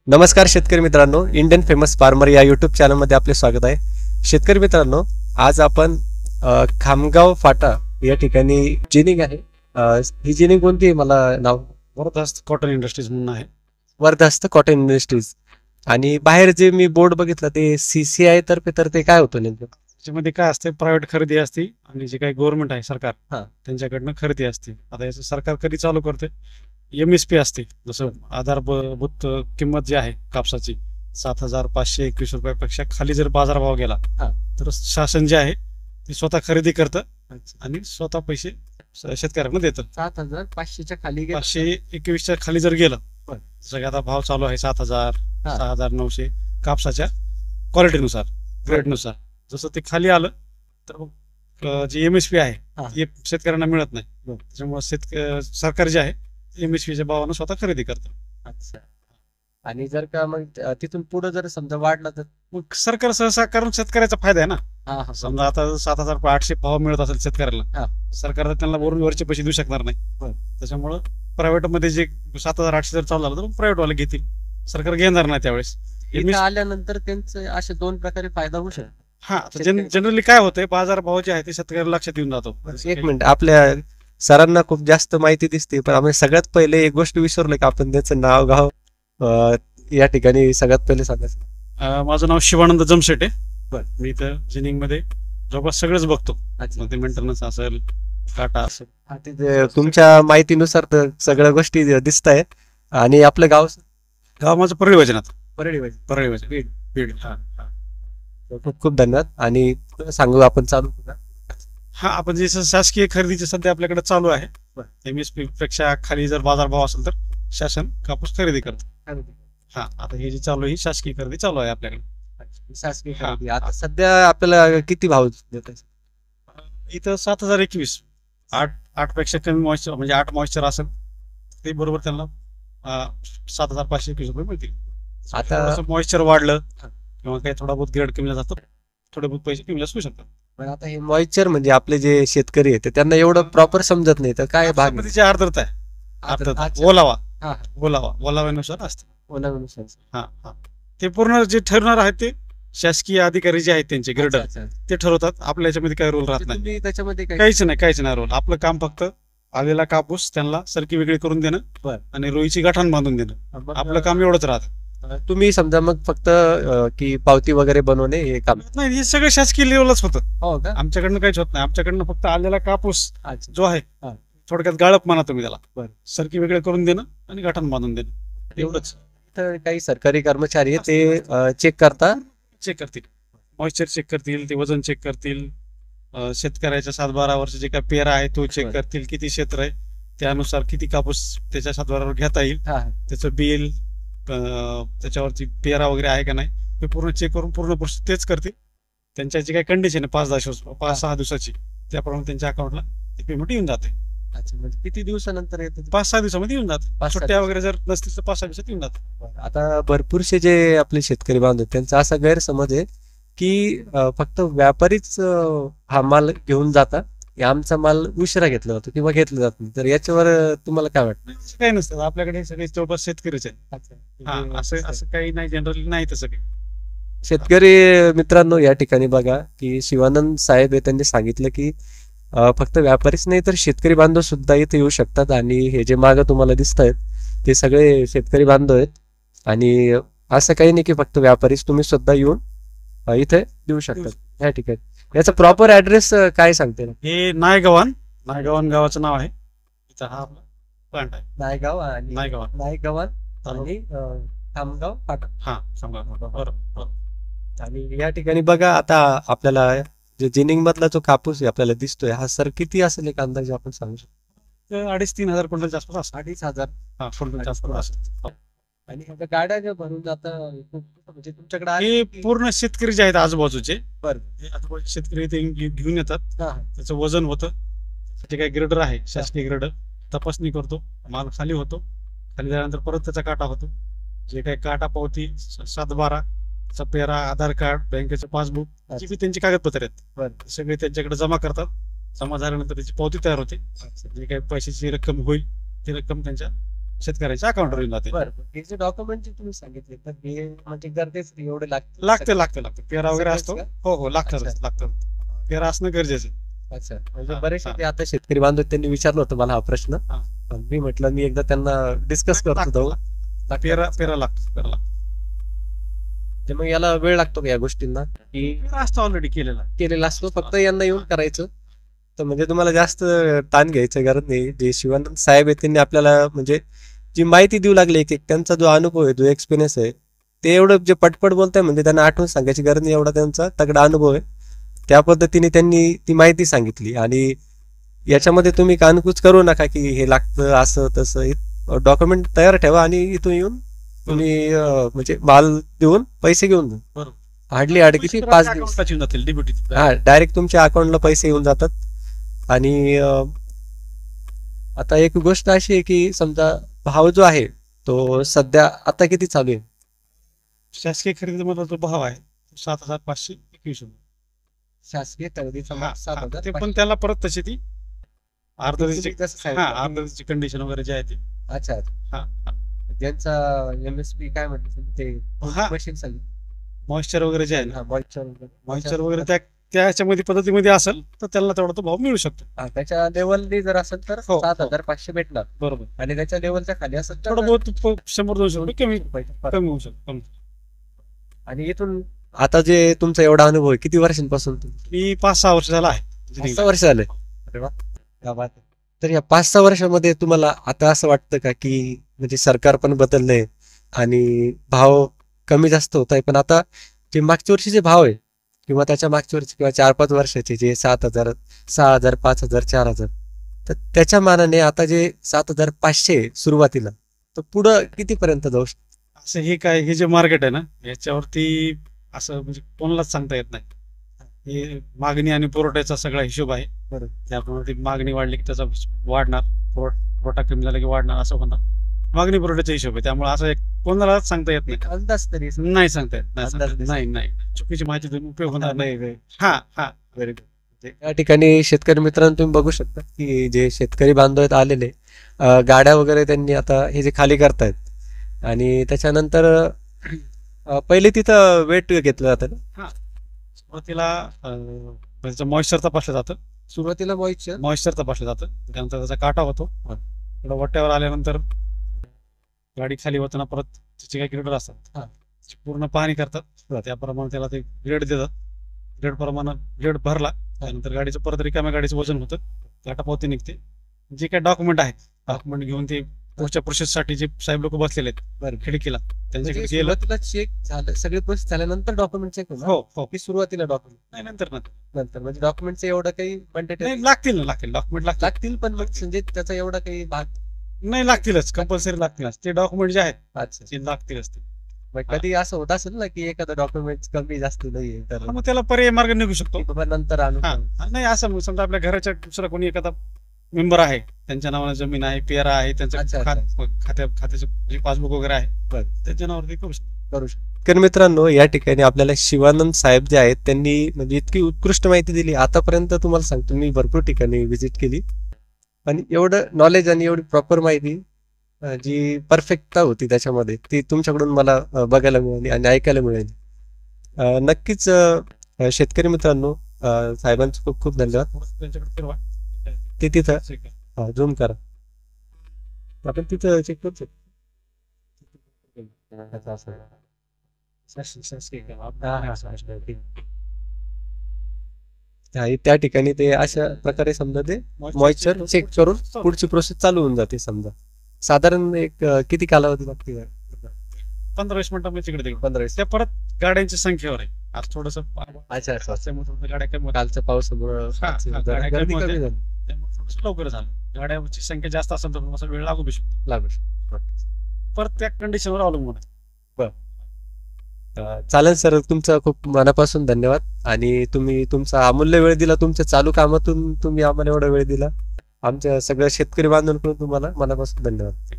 नमस्कार शेतकरी मित्रांनो, इंडियन फेमस फार्मर या युट्यूब चॅनलमध्ये आपले स्वागत आहे. शेतकरी मित्रांनो, आज आपण खामगाव फाटा या ठिकाणी जिनिंग आहे. ही जिनिंग कोणती आहे? मला नाव वर्धास्त कॉटन इंडस्ट्रीज म्हणून आहे. वर्धास्त कॉटन इंडस्ट्रीज. आणि बाहेर जे मी बोर्ड बघितलं ते CCI तर्फे, तर ते काय होतं नेमकं? त्याच्यामध्ये काय असते, प्रायव्हेट खरेदी असते आणि जे काही गव्हर्नमेंट आहे सरकार हा. त्यांच्याकडनं खरेदी असते. आता याचं सरकार कधी चालू करते, MSP असते. जसं आधारभूत किंमत जी आहे कापसाची 7,521 रुपयापेक्षा खाली जर बाजारभाव गेला हा. तर शासन जे आहे ते स्वतः खरेदी करतं आणि स्वतः पैसे शेतकऱ्यांना देतं. 7,500च्या खाली गेलं. 521च्या खाली जर गेलं, बरं. जसं की आता भाव चालू आहे 7,000 हा. 6,900 कापसाच्या क्वालिटीनुसार, ग्रेडनुसार. जसं ते खाली आलं तर मग जी MSP आहे हा. ते शेतकऱ्यांना मिळत नाही. बरं. त्याच्यामुळे सरकार जे आहे MSPच्या भावानं स्वतः खरेदी करतं. अच्छा. आणि जर का मग तिथून पुढे जर समजा वाढला तर मग सरकार सहसा, कारण शेतकऱ्याचा फायदा आहे ना. हा हा समजा आता 7,800 भाव मिळत असेल हा. शेतकऱ्याला, सरकार तर त्यांना वरून वरचे पैसे देऊ शकणार नाही. बरं. त्याच्यामुळं प्रायव्हेट मध्ये जे 7,800 जर चालू झालं तर प्रायव्हेट वाले घेतील, सरकार घेणार नाही त्यावेळेस. इथं आल्यानंतर त्यांचे असे दोन प्रकारे फायदा होऊ शकतो. हा, जनरली काय होतंय, बाजार भाव जे आहे ते शेतकऱ्याला लक्षात येऊन जातो. एक मिनिट, आपल्या सरांना खूप जास्त माहिती दिसते, पण आम्ही सगळ्यात पहिले एक गोष्ट विसरलो की आपण त्याचं नाव गाव या ठिकाणी सगळ्यात पहिले सांगायचं. माझं नाव शिवानंद जमशेट आहे. बरं. मी इथं जिनिंग मध्ये जवळपास सगळंच बघतो. अच्छा. मग ते मेंटेनन्स असेल, काटा असेल. हा, ते तुमच्या माहितीनुसार तर सगळ्या गोष्टी दिसत आहेत. आणि आपलं गाव गाव माझं परळी वजनात. परळी वजन बीड. बीड. खूप खूप धन्यवाद. आणि सांगू आपण चालू करूया. हा, आपण जे शासकीय खरेदीचे सध्या आपल्याकडे चालू आहे, बरं. MSP पेक्षा खाली जर बाजारभाव असेल तर शासन कापूस खरेदी करतं. हा, आता हे जे चालू आहे ही शासकीय खरेदी चालू आहे आपल्याकडे. शासकीय हा. खरेदी. आता सध्या आपल्याला किती भाव देत आहे? इथं 7,021. 8 पेक्षा कमी मॉइश्चर, म्हणजे 8 मॉइश्चर असेल ते बरोबर त्यांना 7,521 रुपये मिळतील. आता मॉइश्चर वाढलं हा. किंवा काही थोडा बहुत ग्रेड कमी जास्त, थोडे बहुत पैसे कमी जास्त होऊ शकतात. पण आता हे मॉइश्चर म्हणजे आपले जे शेतकरी आहेत त्यांना एवढं प्रॉपर समजत नाही, तर काय भाग कापसामध्ये जी आर्द्रता आहे, आर्द्रता, अच्छा. ओलावा, हा. ओलाव्यानुसार असते. ओलाव्यानुसार. हा, ते पूर्ण जे ठरवणार आहे ते शासकीय अधिकारी जे आहेत त्यांचे ग्रेडर अच्छा, अच्छा. ते ठरवतात. आपल्या याच्यामध्ये काही रोल राहत म्हणजे नाही, तुम्ही त्याच्यामध्ये काय? काहीच नाही रोल. आपलं काम फक्त आलेला कापूस त्यांना सरकी वेगळी करून देणं बरं. आणि रोईची गाठाण बांधून देणं, मग, आपलं काम एवढंच राहतं. तुम्ही समजा मग फक्त की पावती वगैरे बनवणे हे काम? नाही, हे सगळं शासकीय लेवलच होतं. हो का? आमच्याकडनं काहीच होत नाही. आमच्याकडनं फक्त आलेला कापूस अच्छा. जो आहे, हा. थोडक्यात गाळप म्हणा तुम्ही त्याला, बरं. सरकी वेगळे करून देणं आणि गाठाण बांधून देणं, एवढंच. तर काही सरकारी कर्मचारी आहे ते चेक करता, चेक करतील, मॉइश्चर चेक करतील, ते वजन चेक करतील, शेतकऱ्याच्या 7-12 वर्ष जे काय पेरा आहे तो चेक बरं. करतील, किती क्षेत्र आहे त्यानुसार किती कापूस त्याच्या 7-12 वर घेता येईल, हा. त्याचं बिल, त्याच्यावरती पेरा वगैरे आहे का नाही हे पूर्ण चेक करून पूर्ण प्रोसेस तेच करतील. त्यांच्या जी काही कंडिशन आहे 5-6 दिवसाची, त्याप्रमाणे त्यांच्या अकाउंटला ते पेमेंट येऊन जाते. अच्छा. म्हणजे किती दिवसानंतर येतं? 5-6 दिवसामध्ये येऊन जाते. 5-6 सुट्ट्या वगैरे जर नसतील तर 5-6 दिवसात येऊन जाते. आता भरपूरसे जे आपले शेतकरी बांधव आहेत, त्यांचा असा गैरसमज आहे की फक्त व्यापारीच हा माल घेऊन जातात, आमचा माल उशिरा घेतला जातो किंवा घेतला जात नाही. तर याच्यावर तुम्हाला काय वाटतं? असं काही नसतं, आपल्याकडे सगळे जवळपास शेतकरीच आहेत. हा, असं काही नाही, जनरली नाही तसं काही. शेतकरी मित्रांनो, या ठिकाणी बघा की शिवानंद साहेब हे त्यांनी सांगितलं की फक्त व्यापारीच नाही तर शेतकरी बांधव सुद्धा इथे येऊ शकतात. आणि हे जे मागं तुम्हाला दिसत आहेत ते सगळे शेतकरी बांधव आहेत. आणि असं काही नाही की फक्त व्यापारीच, तुम्ही सुद्धा येऊन इथे देऊ शकतात या ठिकाणी. याचा प्रॉपर ऍड्रेस काय सांगते? हे नायगव्हाण गावाचं नाव आहे. इथं हा आपला प्लांट आहे, नायगाव आणि नायगव्हाण आणि खामगाव फाटा. हा, समजा बरोबर. आणि या ठिकाणी बघा, आता आपल्याला जे जिनिंग मधला जो कापूस आहे आपल्याला दिसतोय, हा सर किती असेल एक अंदाजे आपण सांगू शकतो? 2,500-3,000 क्विंटलच्या आसपास असतात. 2,500. हा, क्विंटलच्या आसपास असतात. आणि आता गाड्या ज्या भरून जाता, म्हणजे तुमच्याकडे हे पूर्ण शेतकरी जे आहेत आजूबाजूचे, बरं. हे आजूबाजूचे शेतकरी ते घेऊन येतात. हा. त्याचं वजन होतं, जे काही ग्रेडर आहे शासकीय ग्रेडर तपासणी करतो, माल खाली होतो, खाली झाल्यानंतर परत त्याचा काटा होतो. जे काही काटा पावती 7-12 पेरा, आधार कार्ड, बँकेचं पासबुक, जी काही त्यांची कागदपत्र आहेत सगळे त्यांच्याकडे जमा करतात. जमा झाल्यानंतर त्याची पावती तयार होते. जे काही पैशाची रक्कम होईल ती रक्कम त्यांच्या शेतकऱ्याच्या अकाउंटवर येऊन जाते. बरं हे जे डॉक्युमेंट जे तुम्ही सांगितले तर हे म्हणजे गरजेचं एवढे लागते लागते पेरा वगैरे सगळेच असतो. का? हो लागतं. पेरा असणं गरजेचं आहे. अच्छा म्हणजे हा, बरेचसे हा. ते आता शेतकरी बांधव त्यांनी विचारलं होतं मला हा प्रश्न हा. पण मी म्हटलं मी एकदा त्यांना डिस्कस करतो जाऊ पेरा लागतो. ते मग याला वेळ लागतो का या गोष्टींना की पेरा असतो ऑलरेडी केलेला. केलेला असतो फक्त यांना येऊन करायचं तर म्हणजे तुम्हाला जास्त ताण घ्यायचं गरज नाही जे शिवानंद साहेब आहेत त्यांनी आपल्याला म्हणजे जी माहिती देऊ लागली एक त्यांचा जो अनुभव आहे जो एक्सपिरियन्स आहे ते एवढं जे पटपट बोलताय म्हणजे त्यांना आठवून सांगायची गरज नाही एवढा त्यांचा तगडा अनुभव आहे त्या पद्धतीने त्यांनी ती माहिती सांगितली आणि याच्यामध्ये तुम्ही कानकूच करू नका की हे लागतं असं तसं डॉक्युमेंट तयार ठेवा आणि इथून येऊन तुम्ही म्हणजे माल देऊन पैसे घेऊन जा बरोबर. हार्डली किती 5 दिवस अकाउंटला येऊन जातील डीबीटी. हा डायरेक्ट तुमच्या अकाउंटला पैसे येऊन जातात आणि आता एक गोष्ट अशी आहे की समजा भाव जो आहे तो सध्या आता किती चालू आहे शासकीय खरेदीमध्ये जो भाव आहे 7,521 रुपये. शासकीय खरेदीचा हा, माल हा. 7,500. ते पण त्याला परत तशी ती अर्धदीची तुम्ही कसं सांगितलं? अर्धदीची कंडिशन वगैरे जे आहे ते. अच्छा हा, हा. ज्यांचा MSP काय म्हटलं तुम्ही ते हा. मशीन सांगितलं मॉइश्चर वगैरे जे आहे ना, मॉइश्चर मॉइश्चर वगैरे त्या ह्याच्यामध्ये पद्धतीमध्ये असेल तर त्याला तेवढा तो भाव मिळू शकतो. त्याच्या लेवलनी जर असेल तर हो, 7,500 भेटणार बरोबर. आणि त्याच्या लेवलच्या खाली असेल तर थोडं बहुत 100-200 रुपये कमी फरक. कमी होऊ शकतो. आणि इथून आता जे तुमचा एवढा अनुभव आहे किती वर्षांपासून मी 5-6 वर्ष झाला आहे 5-6 वर्ष झाले अरे वा क्या बात आहे. तर या 5-6 वर्षामध्ये तुम्हाला आता असं वाटतं का की म्हणजे सरकार पण बदललंय आणि भाव कमी जास्त होत आहे पण आता जे मागच्या वर्षीचे भाव आहे किंवा त्याच्या मागच्या वर्षी किंवा 4-5 वर्षाचे जे 7,000 6,000 5,000 4,000 तर त्याच्या मानाने आता जे 7,500 सुरुवातीला तर पुढं कितीपर्यंत जाऊ शकतो असं हे जे मार्केट आहे ना याच्यावरती असं म्हणजे कोणालाच सांगता येत नाही. हे मागणी आणि पुरवठ्याचा सगळा हिशोब आहे. बरोबर. त्याप्रमाणे ती मागणी वाढली की त्याचा वाढणार, पुरवठा कमी झाला की वाढणार असं होणार. मागणी पुरवठ्याचा हिशोब आहे त्यामुळे असं कोणालाच सांगता येत नाही. अंदाज तरी नाही सांगता येत अंदाज नाही चुकीची माहिती देऊन उपयोग होणार नाही. नाही हा व्हेरी गुड. या ठिकाणी शेतकरी मित्रांनो तुम्ही बघू शकता की जे शेतकरी बांधव आहेत आलेले गाड्या वगैरे त्यांनी आता हे जे खाली करतायत आणि त्याच्यानंतर पहिले तिथं वेट घेतलं जातं ना सुरुवातीला मॉइश्चर तपासलं जातं. सुरुवातीला मॉइश्चर तपासलं जातं त्यानंतर त्याचा काटा होतो. थोडं वट्यावर आल्यानंतर गाडी खाली होताना परत त्याचे काही ग्रेडर असतात त्याची पूर्ण पाहणी करतात. त्याप्रमाणे त्याला ते ग्रेड देतात. ग्रेड प्रमाणे ग्रेड भरला त्यानंतर गाडीचं परत रिकाम्या गाडीचं वजन होतं काटापावती निघते. जे काही डॉक्युमेंट आहेत डॉक्युमेंट घेऊन ते पुढच्या प्रोसेससाठी जे साहेब लोक बसलेले आहेत खिडकीला त्यांच्याकडे गेलं. सुरुवातीला चेक झालं सगळे प्रोसेस झाल्यानंतर डॉक्युमेंट चेक हो की सुरुवातीला डॉक्युमेंट नाही नंतर म्हणजे डॉक्युमेंटचं एवढं काही mandatory लागतील डॉक्युमेंट लागतील पण मग म्हणजे त्याचा एवढा काही भाग नाही लागतीलच कंपल्सरी लागतीलच ते डॉक्युमेंट जे आहेत अच्छा ते लागतीलच ते. मग कधी असं होत असेल ना की एखादा डॉक्युमेंट कमी जास्त नाहीये तर मग त्याला पर्याय मार्ग निघू शकतो. बाबा नंतर आणू नाही असं मग समजा आपल्या घराच्या दुसरा कोणी एखादा मेंबर आहे त्यांच्या नावाने जमीन आहे पेरा आहे त्यांचं खात्याचं जे पासबुक वगैरे आहे त्यांच्या नावावरती करू शकतो. तर मित्रांनो या ठिकाणी आपल्याला शिवानंद साहेब जे आहेत त्यांनी म्हणजे इतकी उत्कृष्ट माहिती दिली. आतापर्यंत तुम्हाला सांगतो मी भरपूर ठिकाणी व्हिजिट केली आणि एवढं नॉलेज आणि एवढी प्रॉपर माहिती जी परफेक्टता होती त्याच्यामध्ये ती तुमच्याकडून मला बघायला मिळाली आणि ऐकायला मिळाली. नक्कीच शेतकरी मित्रांनो साहेबांचे खूप खूप धन्यवाद. ते तिथं झूम करा आपण तिथं चेक करू शकतो. त्या ठिकाणी ते अशा प्रकारे समजा ते मॉइश्चर चेक करून पुढची प्रोसेस चालू होऊन जाते. समजा साधारण एक किती कालावधी लागते 15-20 मिनिटांमध्ये तिकडे 15-20 त्या परत गाड्यांच्या संख्येवर आहे. आज थोडस गाड्या कमी कालच्या पावसामुळे गर्दी कमी झाली त्यामुळे थोडस लवकर झालं. गाड्यांची संख्या जास्त असेल तर असा वेळ लागू शकतो. परत त्या कंडिशनवर अवलंबून आहे. चालेल सर तुमचा खूप मनापासून धन्यवाद आणि तुम्ही तुमचा अमूल्य वेळ दिला. तुमच्या चालू कामातून तुम्ही आम्हाला एवढा वेळ दिला. आमच्या सगळ्या शेतकरी बांधवांकडून तुम्हाला मनापासून धन्यवाद.